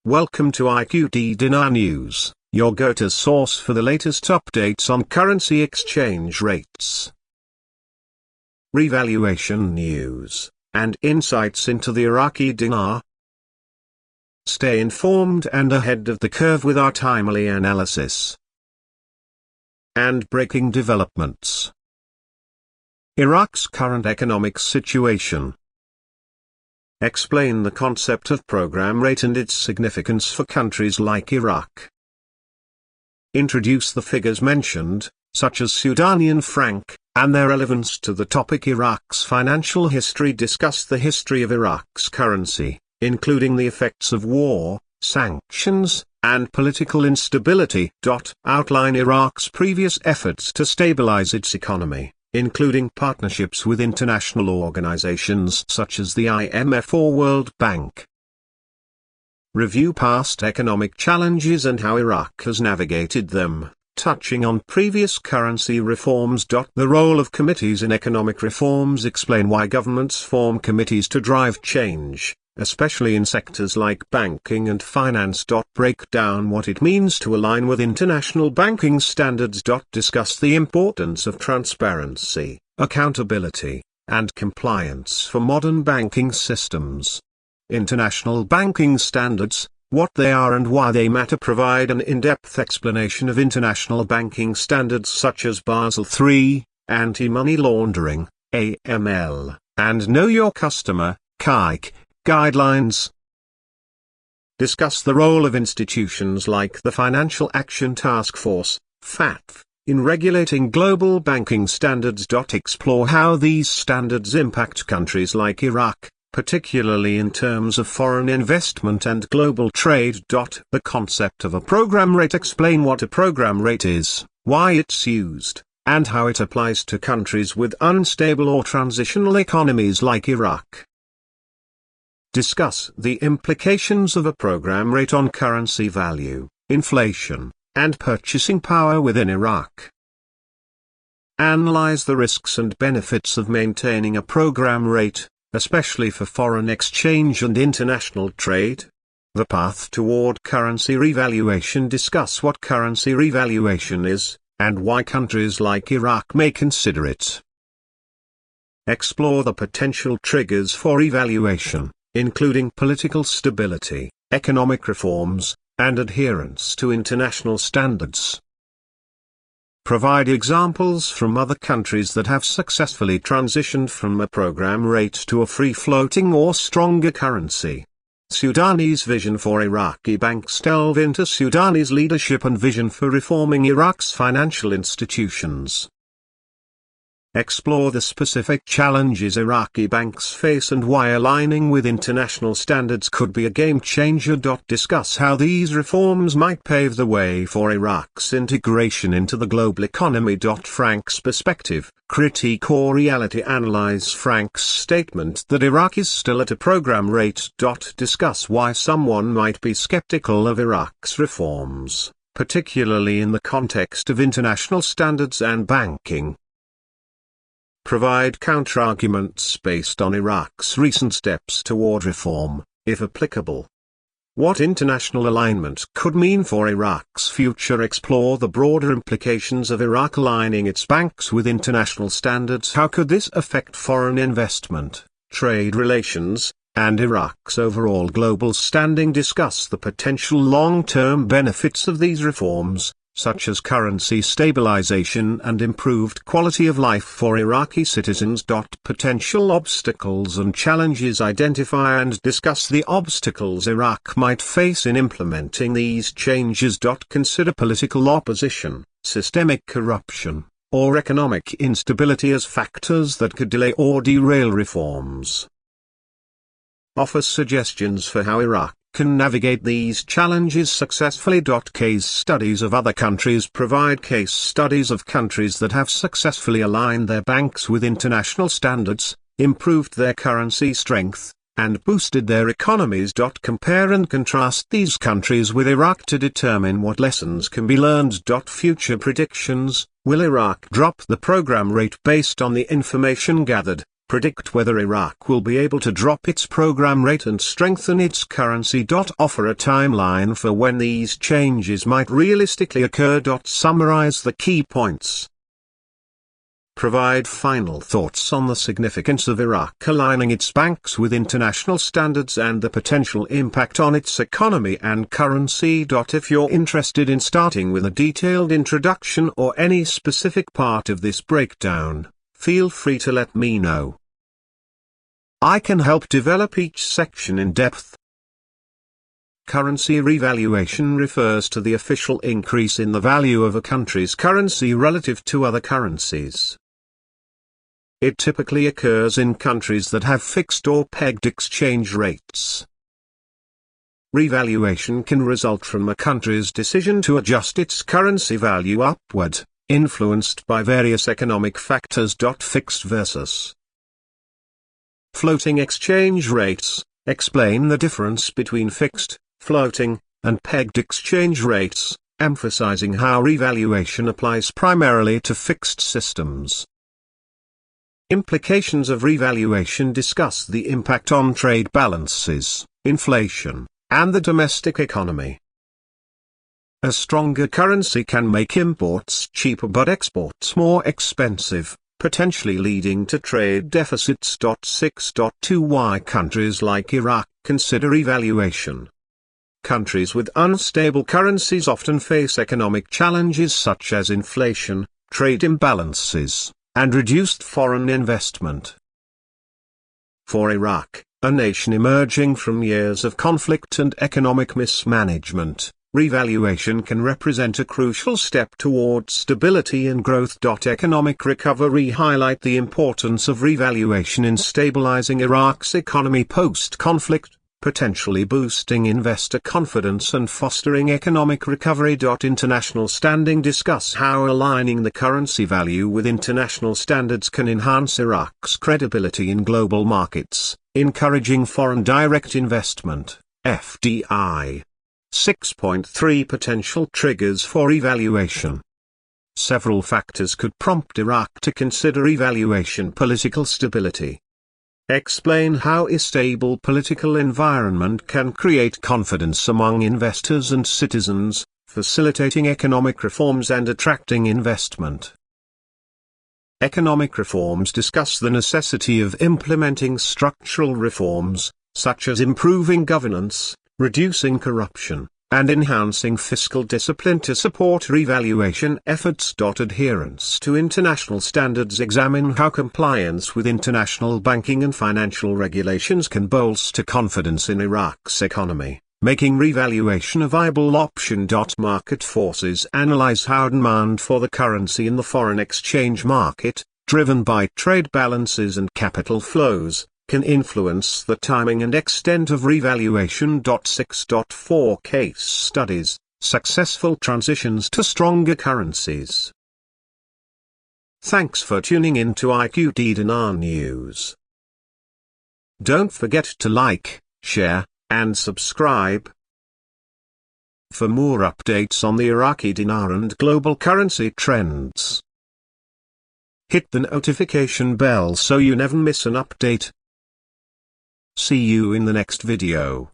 Welcome to IQD Dinar News, your go-to source for the latest updates on currency exchange rates, revaluation news, and insights into the Iraqi dinar. Stay informed and ahead of the curve with our timely analysis and breaking developments. Iraq's current economic situation. Explain the concept of program rate and its significance for countries like Iraq. Introduce the figures mentioned, such as Sudanian franc, and their relevance to the topic. Iraq's financial history. Discuss the history of Iraq's currency, including the effects of war, sanctions, and political instability. Outline Iraq's previous efforts to stabilize its economy, including partnerships with international organizations such as the IMF or World Bank. Review past economic challenges and how Iraq has navigated them, touching on previous currency reforms. The role of committees in economic reforms. Explain why governments form committees to drive change, especially in sectors like banking and finance. Break down what it means to align with international banking standards. Discuss the importance of transparency, accountability, and compliance for modern banking systems. International banking standards, what they are and why they matter. Provide an in-depth explanation of international banking standards such as Basel III, anti-money laundering, AML, and Know Your Customer, CAIC, guidelines. Discuss the role of institutions like the Financial Action Task Force, FATF, in regulating global banking standards. Explore how these standards impact countries like Iraq, particularly in terms of foreign investment and global trade. The concept of a program rate. Explain what a program rate is, why it's used, and how it applies to countries with unstable or transitional economies like Iraq. Discuss the implications of a program rate on currency value, inflation, and purchasing power within Iraq. Analyze the risks and benefits of maintaining a program rate, especially for foreign exchange and international trade. The path toward currency revaluation. Discuss what currency revaluation is, and why countries like Iraq may consider it. Explore the potential triggers for revaluation, including political stability, economic reforms, and adherence to international standards. Provide examples from other countries that have successfully transitioned from a program rate to a free-floating or stronger currency. Sudanese vision for Iraqi banks. Delve into Sudanese leadership and vision for reforming Iraq's financial institutions. Explore the specific challenges Iraqi banks face and why aligning with international standards could be a game changer. Discuss how these reforms might pave the way for Iraq's integration into the global economy. Frank's perspective, critique or reality. Analyze Frank's statement that Iraq is still at a program rate. Discuss why someone might be skeptical of Iraq's reforms, particularly in the context of international standards and banking. Provide counterarguments based on Iraq's recent steps toward reform, if applicable. What international alignment could mean for Iraq's future. Explore the broader implications of Iraq aligning its banks with international standards. How could this affect foreign investment, trade relations, and Iraq's overall global standing? Discuss the potential long-term benefits of these reforms, such as currency stabilization and improved quality of life for Iraqi citizens. Potential obstacles and challenges. Identify and discuss the obstacles Iraq might face in implementing these changes. Consider political opposition, systemic corruption, or economic instability as factors that could delay or derail reforms. Offer suggestions for how Iraq can navigate these challenges successfully. Case studies of other countries. Provide case studies of countries that have successfully aligned their banks with international standards, improved their currency strength, and boosted their economies. Compare and contrast these countries with Iraq to determine what lessons can be learned. Future predictions. Will Iraq drop the program rate based on the information gathered, predict whether Iraq will be able to drop its program rate and strengthen its currency. Offer a timeline for when these changes might realistically occur. Summarize the key points. Provide final thoughts on the significance of Iraq aligning its banks with international standards and the potential impact on its economy and currency. If you're interested in starting with a detailed introduction or any specific part of this breakdown, feel free to let me know. I can help develop each section in depth. Currency revaluation refers to the official increase in the value of a country's currency relative to other currencies. It typically occurs in countries that have fixed or pegged exchange rates. Revaluation can result from a country's decision to adjust its currency value upward, influenced by various economic factors. Fixed versus floating exchange rates. Explain the difference between fixed, floating, and pegged exchange rates, emphasizing how revaluation applies primarily to fixed systems. Implications of revaluation. Discuss the impact on trade balances, inflation, and the domestic economy. A stronger currency can make imports cheaper but exports more expensive, potentially leading to trade deficits. 6.2 Why countries like Iraq consider revaluation. Countries with unstable currencies often face economic challenges such as inflation, trade imbalances, and reduced foreign investment. For Iraq, a nation emerging from years of conflict and economic mismanagement, revaluation can represent a crucial step towards stability and growth. Economic recovery. Highlight the importance of revaluation in stabilizing Iraq's economy post-conflict, potentially boosting investor confidence and fostering economic recovery. International standing. Discuss how aligning the currency value with international standards can enhance Iraq's credibility in global markets, encouraging foreign direct investment, FDI. 6.3 Potential triggers for revaluation. Several factors could prompt Iraq to consider revaluation. Political stability. Explain how a stable political environment can create confidence among investors and citizens, facilitating economic reforms and attracting investment. Economic reforms. Discuss the necessity of implementing structural reforms, such as improving governance, reducing corruption, and enhancing fiscal discipline to support revaluation efforts. Adherence to international standards. Examine how compliance with international banking and financial regulations can bolster confidence in Iraq's economy, making revaluation a viable option. Market forces. Analyze how demand for the currency in the foreign exchange market, driven by trade balances and capital flows, can influence the timing and extent of revaluation. 6.4 Case studies, successful transitions to stronger currencies. Thanks for tuning in to IQD Dinar News. Don't forget to like, share, and subscribe. For more updates on the Iraqi dinar and global currency trends, hit the notification bell so you never miss an update. See you in the next video.